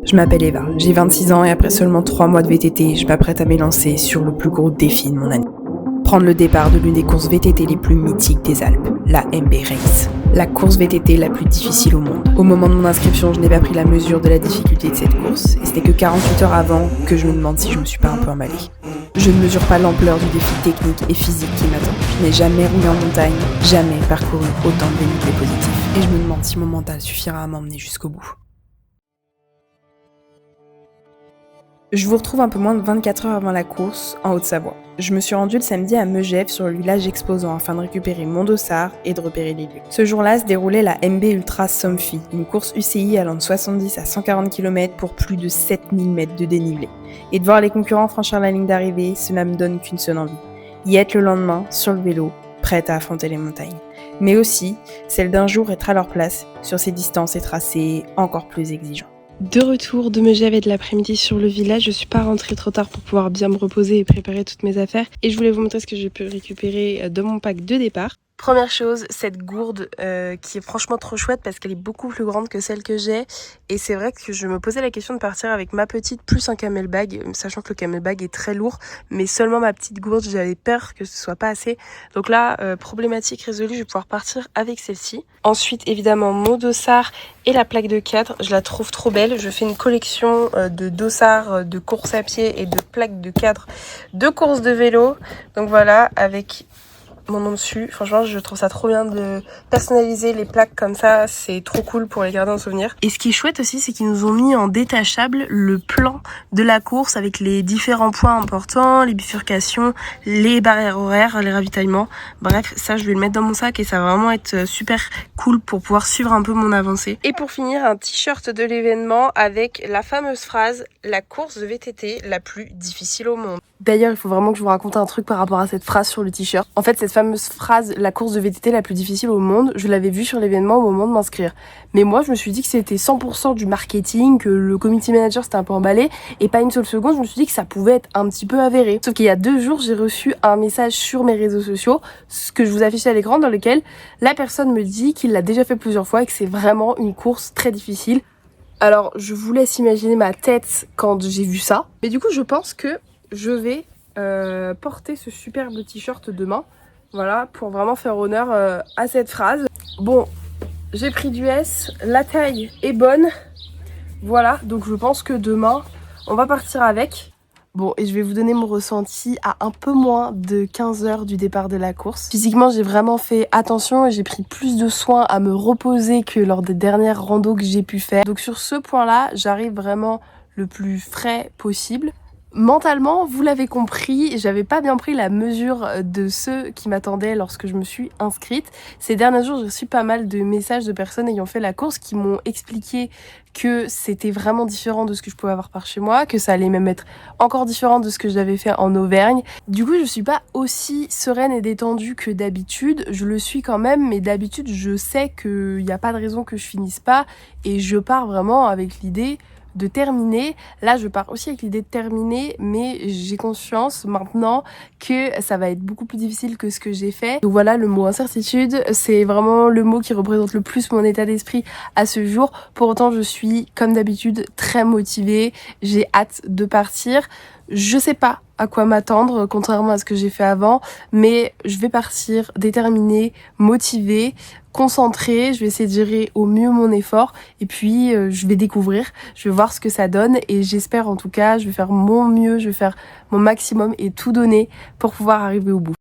Je m'appelle Eva, j'ai 26 ans et après seulement 3 mois de VTT, je m'apprête à m'élancer sur le plus gros défi de mon année. Prendre le départ de l'une des courses VTT les plus mythiques des Alpes, la MB Race. La course VTT la plus difficile au monde. Au moment de mon inscription, je n'ai pas pris la mesure de la difficulté de cette course, et c'était que 48 heures avant que je me demande si je me suis pas un peu emballée. Je ne mesure pas l'ampleur du défi technique et physique qui m'attend. Je n'ai jamais roulé en montagne, jamais parcouru autant de dénivelés positifs, et je me demande si mon mental suffira à m'emmener jusqu'au bout. Je vous retrouve un peu moins de 24 heures avant la course, en Haute-Savoie. Je me suis rendue le samedi à Megève sur le village exposant afin de récupérer mon dossard et de repérer les lieux. Ce jour-là se déroulait la MB Ultra Somfy, une course UCI allant de 70 à 140 km pour plus de 7000 mètres de dénivelé. Et de voir les concurrents franchir la ligne d'arrivée, cela me donne qu'une seule envie. Y être le lendemain, sur le vélo, prête à affronter les montagnes. Mais aussi, celle d'un jour être à leur place, sur ces distances et tracés encore plus exigeants. De retour de Megève et de l'après-midi sur le village, je suis pas rentrée trop tard pour pouvoir bien me reposer et préparer toutes mes affaires. Et je voulais vous montrer ce que j'ai pu récupérer de mon pack de départ. Première chose, cette gourde qui est franchement trop chouette parce qu'elle est beaucoup plus grande que celle que j'ai. Et c'est vrai que je me posais la question de partir avec ma petite plus un camelbag, sachant que le camelbag est très lourd. Mais seulement ma petite gourde, j'avais peur que ce soit pas assez. Donc là, problématique résolue, je vais pouvoir partir avec celle-ci. Ensuite, évidemment, mon dossard et la plaque de cadre, je la trouve trop belle. Je fais une collection de dossards de course à pied et de plaques de cadre de course de vélo. Donc voilà, avec mon nom dessus. Franchement, je trouve ça trop bien de personnaliser les plaques comme ça. C'est trop cool pour les garder en souvenir. Et ce qui est chouette aussi, c'est qu'ils nous ont mis en détachable le plan de la course avec les différents points importants, les bifurcations, les barrières horaires, les ravitaillements. Bref, ça, je vais le mettre dans mon sac et ça va vraiment être super cool pour pouvoir suivre un peu mon avancée. Et pour finir, un t-shirt de l'événement avec la fameuse phrase « La course de VTT la plus difficile au monde ». D'ailleurs, il faut vraiment que je vous raconte un truc par rapport à cette phrase sur le t-shirt. En fait, cette fameuse phrase, la course de VTT la plus difficile au monde, je l'avais vue sur l'événement au moment de m'inscrire. Mais moi, je me suis dit que c'était 100% du marketing, que le community manager s'était un peu emballé, et pas une seule seconde, je me suis dit que ça pouvait être un petit peu avéré. Sauf qu'il y a 2 jours, j'ai reçu un message sur mes réseaux sociaux, ce que je vous affiche à l'écran, dans lequel la personne me dit qu'il l'a déjà fait plusieurs fois et que c'est vraiment une course très difficile. Alors, je vous laisse imaginer ma tête quand j'ai vu ça. Mais du coup, je pense que je vais porter ce superbe t-shirt demain, voilà, pour vraiment faire honneur à cette phrase. Bon, j'ai pris du S, la taille est bonne, voilà, donc je pense que demain, on va partir avec. Bon, et je vais vous donner mon ressenti à un peu moins de 15 heures du départ de la course. Physiquement, j'ai vraiment fait attention et j'ai pris plus de soin à me reposer que lors des dernières randos que j'ai pu faire. Donc sur ce point-là, j'arrive vraiment le plus frais possible. Mentalement, vous l'avez compris, j'avais pas bien pris la mesure de ceux qui m'attendaient lorsque je me suis inscrite. Ces derniers jours, j'ai reçu pas mal de messages de personnes ayant fait la course qui m'ont expliqué que c'était vraiment différent de ce que je pouvais avoir par chez moi, que ça allait même être encore différent de ce que j'avais fait en Auvergne. Du coup, je suis pas aussi sereine et détendue que d'habitude. Je le suis quand même, mais d'habitude, je sais qu'il n'y a pas de raison que je finisse pas et je pars vraiment avec l'idée de terminer. Là, je pars aussi avec l'idée de terminer, mais j'ai conscience maintenant que ça va être beaucoup plus difficile que ce que j'ai fait. Donc voilà, le mot incertitude, c'est vraiment le mot qui représente le plus mon état d'esprit à ce jour. Pour autant, je suis, comme d'habitude, très motivée. J'ai hâte de partir. Je sais pas à quoi m'attendre, contrairement à ce que j'ai fait avant, mais je vais partir déterminée, motivée, concentrée, je vais essayer de gérer au mieux mon effort et puis je vais découvrir, je vais voir ce que ça donne et j'espère en tout cas, je vais faire mon mieux, je vais faire mon maximum et tout donner pour pouvoir arriver au bout.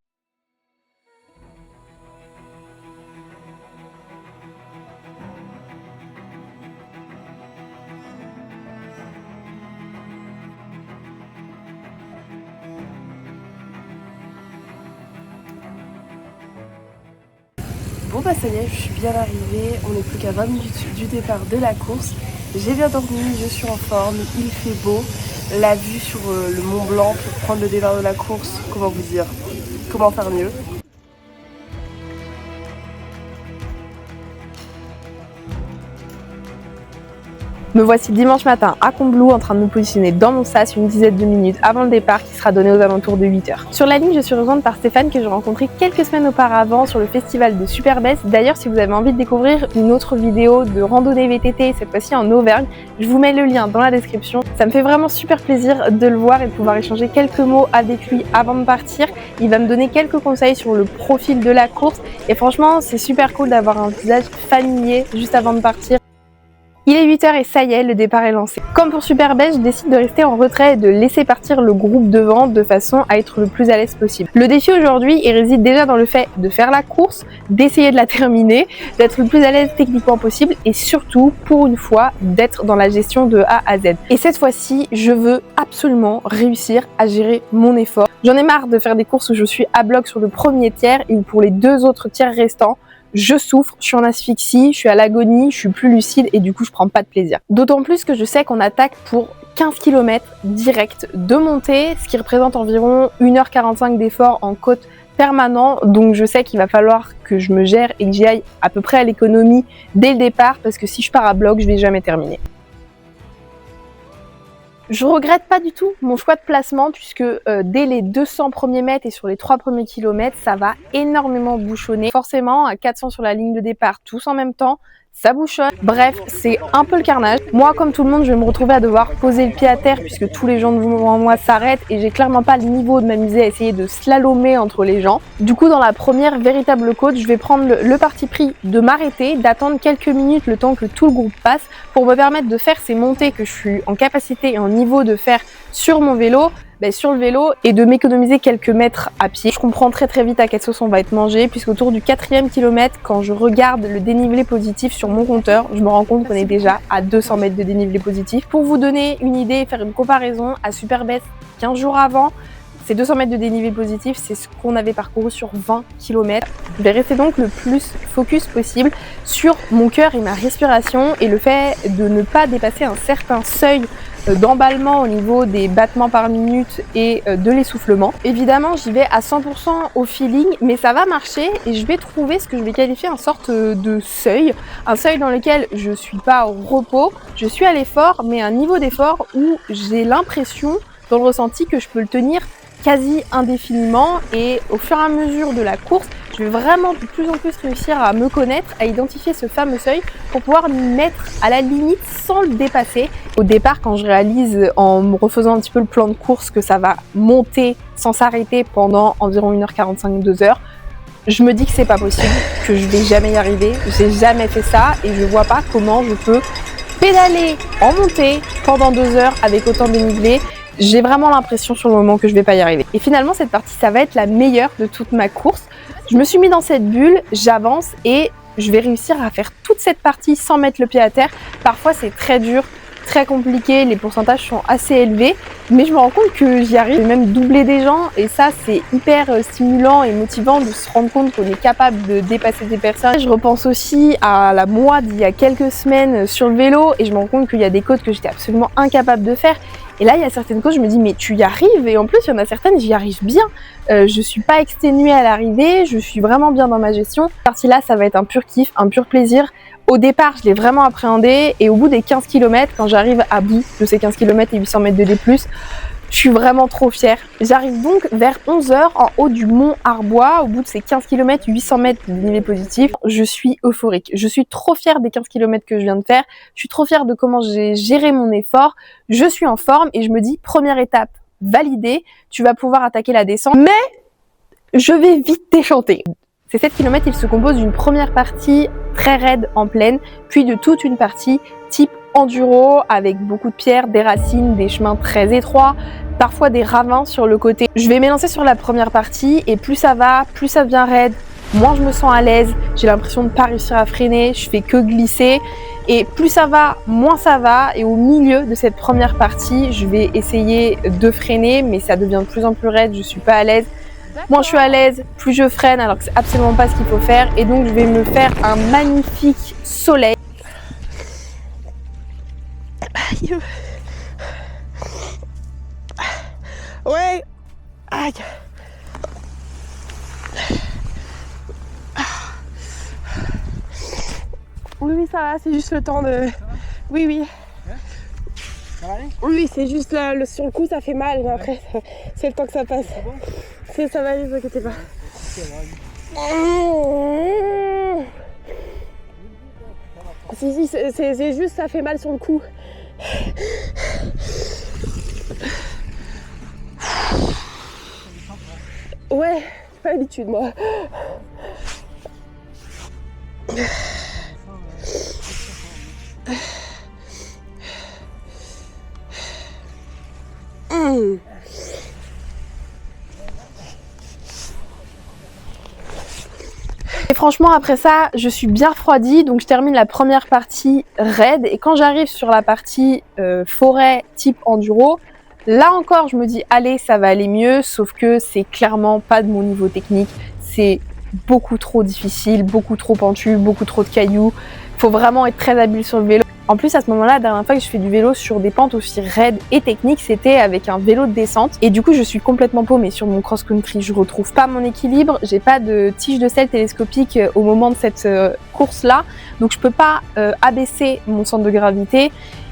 Bon bah ça y est, je suis bien arrivée, on n'est plus qu'à 20 minutes du départ de la course. J'ai bien dormi, je suis en forme, il fait beau. La vue sur le Mont Blanc pour prendre le départ de la course, comment vous dire, comment faire mieux. Me voici dimanche matin à Combloux en train de me positionner dans mon sas une dizaine de minutes avant le départ qui sera donné aux alentours de 8h. Sur la ligne, je suis rejointe par Stéphane que j'ai rencontré quelques semaines auparavant sur le festival de Superbest. D'ailleurs, si vous avez envie de découvrir une autre vidéo de randonnée VTT, cette fois-ci en Auvergne, je vous mets le lien dans la description. Ça me fait vraiment super plaisir de le voir et de pouvoir échanger quelques mots avec lui avant de partir. Il va me donner quelques conseils sur le profil de la course et franchement, c'est super cool d'avoir un visage familier juste avant de partir. Il est 8h et ça y est, le départ est lancé. Comme pour Superbest, je décide de rester en retrait et de laisser partir le groupe devant de façon à être le plus à l'aise possible. Le défi aujourd'hui, il réside déjà dans le fait de faire la course, d'essayer de la terminer, d'être le plus à l'aise techniquement possible et surtout, pour une fois, d'être dans la gestion de A à Z. Et cette fois-ci, je veux absolument réussir à gérer mon effort. J'en ai marre de faire des courses où je suis à bloc sur le premier tiers et où pour les 2 autres tiers restants, je souffre, je suis en asphyxie, je suis à l'agonie, je suis plus lucide et du coup je prends pas de plaisir. D'autant plus que je sais qu'on attaque pour 15 km direct de montée, ce qui représente environ 1h45 d'effort en côte permanent, donc je sais qu'il va falloir que je me gère et que j'y aille à peu près à l'économie dès le départ parce que si je pars à bloc, je vais jamais terminer. Je regrette pas du tout mon choix de placement puisque dès les 200 premiers mètres et sur les 3 premiers kilomètres, ça va énormément bouchonner. Forcément, à 400 sur la ligne de départ, tous en même temps, ça bouchonne. Bref, c'est un peu le carnage. Moi, comme tout le monde, je vais me retrouver à devoir poser le pied à terre puisque tous les gens devant moi s'arrêtent et j'ai clairement pas le niveau de m'amuser à essayer de slalomer entre les gens. Du coup, dans la première véritable côte, je vais prendre le parti pris de m'arrêter, d'attendre quelques minutes le temps que tout le groupe passe pour me permettre de faire ces montées que je suis en capacité et en niveau de faire sur mon vélo, sur le vélo et de m'économiser quelques mètres à pied. Je comprends très vite à quelle sauce on va être mangé puisqu'autour du 4e kilomètre, quand je regarde le dénivelé positif sur mon compteur, je me rends compte qu'on est déjà à 200 mètres de dénivelé positif. Pour vous donner une idée et faire une comparaison, à Superbest 15 jours avant, ces 200 mètres de dénivelé positif, c'est ce qu'on avait parcouru sur 20 km. Je vais rester donc le plus focus possible sur mon cœur et ma respiration et le fait de ne pas dépasser un certain seuil d'emballement au niveau des battements par minute et de l'essoufflement. Évidemment, j'y vais à 100% au feeling, mais ça va marcher et je vais trouver ce que je vais qualifier une sorte de seuil, un seuil dans lequel je suis pas au repos, je suis à l'effort, mais un niveau d'effort où j'ai l'impression, dans le ressenti, que je peux le tenir quasi indéfiniment et au fur et à mesure de la course, je vais vraiment de plus en plus réussir à me connaître, à identifier ce fameux seuil pour pouvoir me mettre à la limite sans le dépasser. Au départ, quand je réalise en me refaisant un petit peu le plan de course que ça va monter sans s'arrêter pendant environ 1h45, 2h, je me dis que c'est pas possible, que je vais jamais y arriver, j'ai jamais fait ça et je vois pas comment je peux pédaler en montée pendant 2 heures avec autant de dénivelé. J'ai vraiment l'impression sur le moment que je vais pas y arriver. Et finalement, cette partie, ça va être la meilleure de toute ma course. Je me suis mis dans cette bulle, j'avance et je vais réussir à faire toute cette partie sans mettre le pied à terre. Parfois, c'est très dur, très compliqué, les pourcentages sont assez élevés, mais je me rends compte que j'y arrive, même doubler des gens et ça, c'est hyper stimulant et motivant de se rendre compte qu'on est capable de dépasser des personnes. Je repense aussi à la moi d'il y a quelques semaines sur le vélo et je me rends compte qu'il y a des côtes que j'étais absolument incapable de faire. Et là, il y a certaines côtes, je me dis, mais tu y arrives. Et en plus, il y en a certaines, j'y arrive bien. Je suis pas exténuée à l'arrivée. Je suis vraiment bien dans ma gestion. Cette partie-là, ça va être un pur kiff, un pur plaisir. Au départ, je l'ai vraiment appréhendé. Et au bout des 15 km, quand j'arrive à bout de ces 15 km et 800 mètres de D+, je suis vraiment trop fière. J'arrive donc vers 11h en haut du mont Arbois, au bout de ces 15 km, 800 mètres de dénivelé positif. Je suis euphorique. Je suis trop fière des 15 km que je viens de faire. Je suis trop fière de comment j'ai géré mon effort. Je suis en forme et je me dis, première étape validée, tu vas pouvoir attaquer la descente. Mais je vais vite déchanter. Ces 7 km, ils se composent d'une première partie très raide en plaine, puis de toute une partie type enduro avec beaucoup de pierres, des racines, des chemins très étroits, parfois des ravins sur le côté. Je vais m'élancer sur la première partie et plus ça va, plus ça devient raide, moins je me sens à l'aise, j'ai l'impression de ne pas réussir à freiner, je fais que glisser et plus ça va, moins ça va et au milieu de cette première partie, je vais essayer de freiner mais ça devient de plus en plus raide, je suis pas à l'aise. Moins je suis à l'aise, plus je freine alors que c'est absolument pas ce qu'il faut faire et donc je vais me faire un magnifique soleil. Ouais. Aïe. Oui, ça va, c'est juste le temps de... Oui. Oui, c'est juste là, sur le coup ça fait mal, mais après c'est le temps que ça passe. Ça va aller, ne vous inquiétez pas. Si, c'est juste ça fait mal sur le coup. Ouais, j'ai pas l'habitude moi. Et franchement, après ça, je suis bien refroidie, donc je termine la première partie raide. Et quand j'arrive sur la partie forêt type enduro, là encore, je me dis, allez, ça va aller mieux, sauf que c'est clairement pas de mon niveau technique. C'est beaucoup trop difficile, beaucoup trop pentu, beaucoup trop de cailloux. Faut vraiment être très habile sur le vélo. En plus, à ce moment-là, la dernière fois que je fais du vélo sur des pentes aussi raides et techniques, c'était avec un vélo de descente. Et du coup, je suis complètement paumée sur mon cross-country. Je retrouve pas mon équilibre. J'ai pas de tige de selle télescopique au moment de cette course-là. Donc, je peux pas abaisser mon centre de gravité.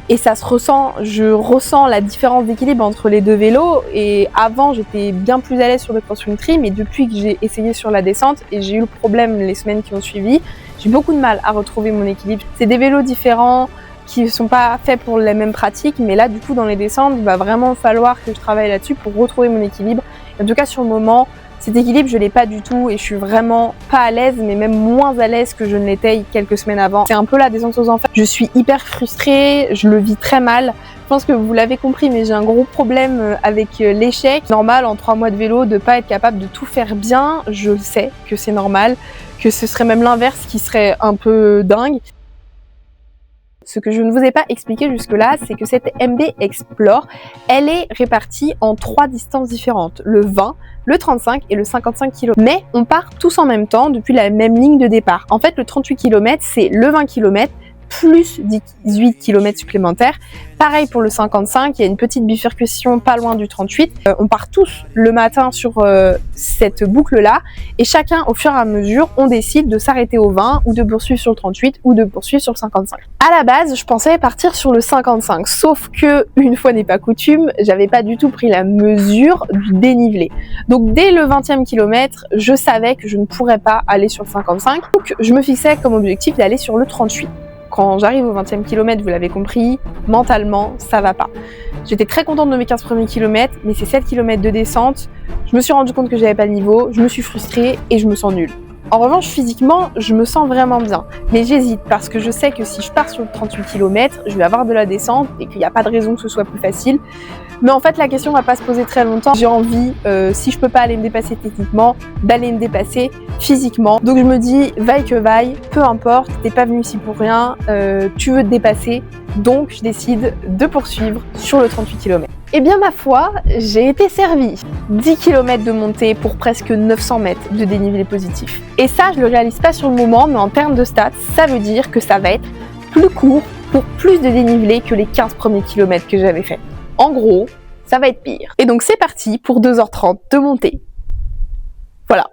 Et ça se ressent, je ressens la différence d'équilibre entre les deux vélos. Et avant, j'étais bien plus à l'aise sur le cross-country, mais depuis que j'ai essayé sur la descente, et j'ai eu le problème les semaines qui ont suivi, j'ai beaucoup de mal à retrouver mon équilibre. C'est des vélos différents, qui ne sont pas faits pour les mêmes pratiques, mais là, du coup, dans les descentes, il va vraiment falloir que je travaille là-dessus pour retrouver mon équilibre. En tout cas, sur le moment, cet équilibre, je l'ai pas du tout et je suis vraiment pas à l'aise, mais même moins à l'aise que je ne l'étais quelques semaines avant. C'est un peu la descente aux enfers. Je suis hyper frustrée, je le vis très mal. Je pense que vous l'avez compris, mais j'ai un gros problème avec l'échec. Normal, en 3 mois de vélo, de pas être capable de tout faire bien. Je sais que c'est normal, que ce serait même l'inverse qui serait un peu dingue. Ce que je ne vous ai pas expliqué jusque-là, c'est que cette MB Explore, elle est répartie en 3 distances différentes, le 20, le 35 et le 55 km. Mais on part tous en même temps depuis la même ligne de départ. En fait, le 38 km, c'est le 20 km plus 18 km supplémentaires. Pareil pour le 55, il y a une petite bifurcation pas loin du 38. On part tous le matin sur cette boucle-là et chacun, au fur et à mesure, on décide de s'arrêter au 20 ou de poursuivre sur le 38 ou de poursuivre sur le 55. À la base, je pensais partir sur le 55, sauf que, une fois n'est pas coutume, j'avais pas du tout pris la mesure du dénivelé. Donc dès le 20e kilomètre, je savais que je ne pourrais pas aller sur le 55, donc je me fixais comme objectif d'aller sur le 38. Quand j'arrive au 20e kilomètre, vous l'avez compris, mentalement, ça va pas. J'étais très contente de mes 15 premiers kilomètres, mais ces 7 kilomètres de descente, je me suis rendu compte que j'avais pas le niveau, je me suis frustrée et je me sens nulle. En revanche, physiquement, je me sens vraiment bien. Mais j'hésite parce que je sais que si je pars sur le 38 km, je vais avoir de la descente et qu'il n'y a pas de raison que ce soit plus facile. Mais en fait, la question va pas se poser très longtemps. J'ai envie, si je peux pas aller me dépasser techniquement, d'aller me dépasser physiquement. Donc je me dis, vaille que vaille, peu importe, t'es pas venu ici pour rien, tu veux te dépasser. Donc je décide de poursuivre sur le 38 km. Eh bien ma foi, j'ai été servie. 10 km de montée pour presque 900 mètres de dénivelé positif. Et ça, je le réalise pas sur le moment, mais en termes de stats, ça veut dire que ça va être plus court pour plus de dénivelé que les 15 premiers kilomètres que j'avais fait. En gros, ça va être pire. Et donc c'est parti pour 2h30 de montée. Voilà,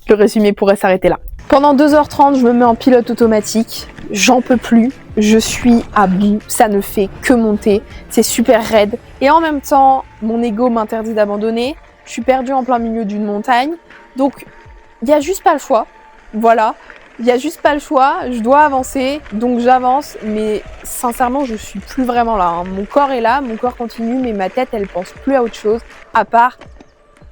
le résumé pourrait s'arrêter là. Pendant 2h30, je me mets en pilote automatique, j'en peux plus, je suis à bout, ça ne fait que monter, c'est super raide. Et en même temps, mon ego m'interdit d'abandonner, je suis perdue en plein milieu d'une montagne, donc il n'y a juste pas le choix, voilà. Il n'y a juste pas le choix, je dois avancer, donc j'avance, mais sincèrement, je suis plus vraiment là. Hein. Mon corps est là, mon corps continue, mais ma tête, elle pense plus à autre chose, à part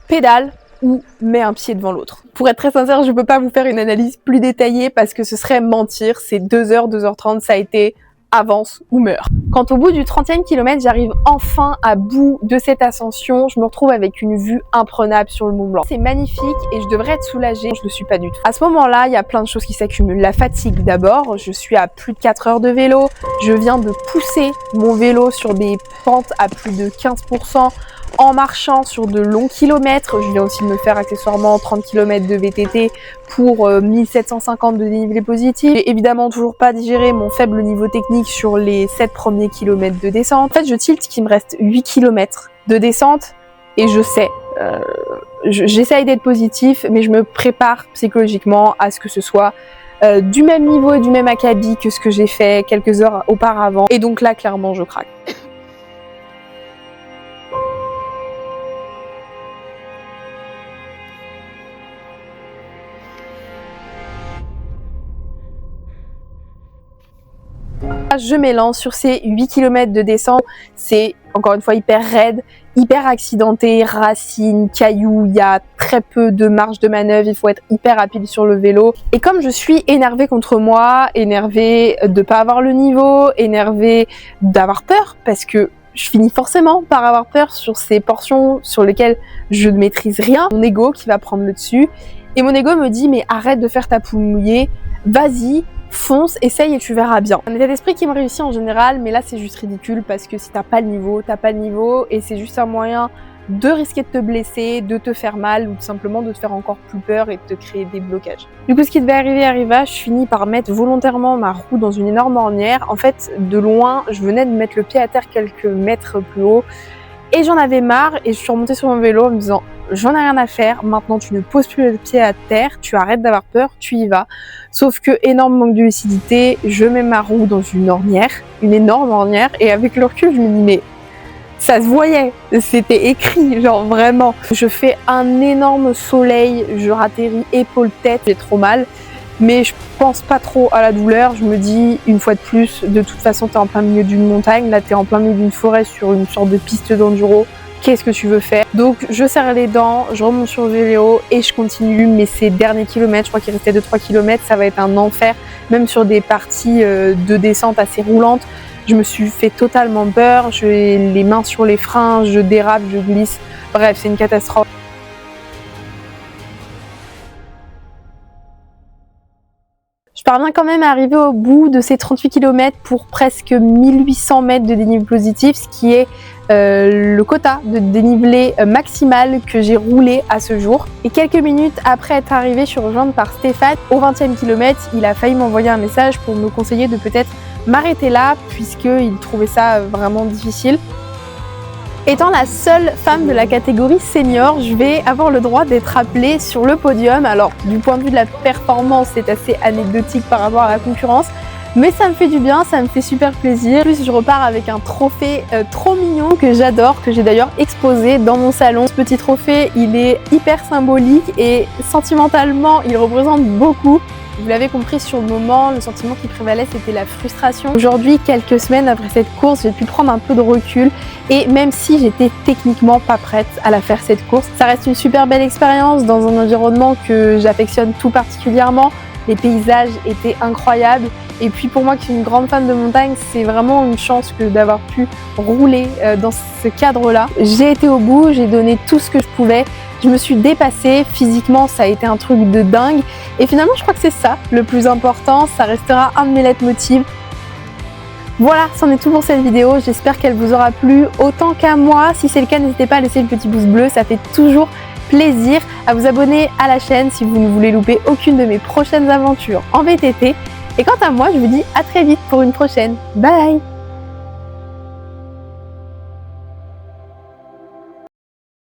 pédale ou mets un pied devant l'autre. Pour être très sincère, je peux pas vous faire une analyse plus détaillée parce que ce serait mentir. C'est 2h, 2h30, ça a été avance ou meurt. Quand au bout du 30e kilomètre, j'arrive enfin à bout de cette ascension, je me retrouve avec une vue imprenable sur le Mont Blanc. C'est magnifique et je devrais être soulagée, je le suis pas du tout. À ce moment-là, il y a plein de choses qui s'accumulent. La fatigue d'abord, je suis à plus de 4 heures de vélo, je viens de pousser mon vélo sur des pentes à plus de 15%, en marchant sur de longs kilomètres. Je viens aussi de me faire accessoirement 30 km de VTT pour 1750 de dénivelé positif. J'ai évidemment toujours pas digéré mon faible niveau technique sur les 7 premiers kilomètres de descente. En fait, je tilte qu'il me reste 8 km de descente et je sais, j'essaye d'être positif, mais je me prépare psychologiquement à ce que ce soit du même niveau et du même acabit que ce que j'ai fait quelques heures auparavant. Et donc là, clairement, je craque. Je m'élance sur ces 8 km de descente. C'est encore une fois hyper raide, hyper accidenté, racines, cailloux, il y a très peu de marge de manœuvre, il faut être hyper rapide sur le vélo. Et comme je suis énervée contre moi, énervée de pas avoir le niveau, énervée d'avoir peur, parce que je finis forcément par avoir peur sur ces portions sur lesquelles je ne maîtrise rien, mon ego qui va prendre le dessus. Et mon ego me dit mais arrête de faire ta poule mouillée, vas-y, fonce, essaye et tu verras bien. Un état d'esprit qui me réussit en général, mais là c'est juste ridicule parce que si t'as pas le niveau, t'as pas le niveau et c'est juste un moyen de risquer de te blesser, de te faire mal ou tout simplement de te faire encore plus peur et de te créer des blocages. Du coup ce qui devait arriver arriva, je finis par mettre volontairement ma roue dans une énorme ornière. En fait de loin, je venais de mettre le pied à terre quelques mètres plus haut et j'en avais marre et je suis remontée sur mon vélo en me disant j'en ai rien à faire, maintenant tu ne poses plus le pied à terre, tu arrêtes d'avoir peur, tu y vas. Sauf que énorme manque de lucidité, je mets ma roue dans une ornière, une énorme ornière, et avec le recul je me dis mais ça se voyait, c'était écrit, genre vraiment. Je fais un énorme soleil, je ratterris épaule-tête, j'ai trop mal, mais je pense pas trop à la douleur, je me dis une fois de plus, de toute façon t'es en plein milieu d'une montagne, là t'es en plein milieu d'une forêt sur une sorte de piste d'enduro. Qu'est-ce que tu veux faire? Donc je serre les dents, je remonte sur le vélo et je continue, mais ces derniers kilomètres, je crois qu'il restait 2-3 km, ça va être un enfer, même sur des parties de descente assez roulantes. Je me suis fait totalement peur, j'ai les mains sur les freins, je dérape, je glisse, bref c'est une catastrophe. Je parviens quand même à arriver au bout de ces 38 km pour presque 1800 mètres de dénivelé positif, ce qui est le quota de dénivelé maximal que j'ai roulé à ce jour. Et quelques minutes après être arrivée, je suis rejointe par Stéphane. Au 20e kilomètre, il a failli m'envoyer un message pour me conseiller de peut-être m'arrêter là, puisqu'il trouvait ça vraiment difficile. Étant la seule femme de la catégorie senior, je vais avoir le droit d'être appelée sur le podium. Alors, du point de vue de la performance, c'est assez anecdotique par rapport à la concurrence, mais ça me fait du bien, ça me fait super plaisir. En plus, je repars avec un trophée trop mignon que j'adore, que j'ai d'ailleurs exposé dans mon salon. Ce petit trophée, il est hyper symbolique et sentimentalement, il représente beaucoup. Vous l'avez compris, sur le moment, le sentiment qui prévalait, c'était la frustration. Aujourd'hui, quelques semaines après cette course, j'ai pu prendre un peu de recul et même si j'étais techniquement pas prête à la faire cette course, ça reste une super belle expérience dans un environnement que j'affectionne tout particulièrement. Les paysages étaient incroyables et puis pour moi qui suis une grande fan de montagne, c'est vraiment une chance que d'avoir pu rouler dans ce cadre-là. J'ai été au bout, j'ai donné tout ce que je pouvais. Je me suis dépassée, physiquement ça a été un truc de dingue et finalement je crois que c'est ça le plus important, ça restera un de mes leitmotivs. Voilà, c'en est tout pour cette vidéo, j'espère qu'elle vous aura plu autant qu'à moi. Si c'est le cas, n'hésitez pas à laisser le petit pouce bleu, ça fait toujours plaisir, à vous abonner à la chaîne si vous ne voulez louper aucune de mes prochaines aventures en VTT. Et quant à moi, je vous dis à très vite pour une prochaine. Bye!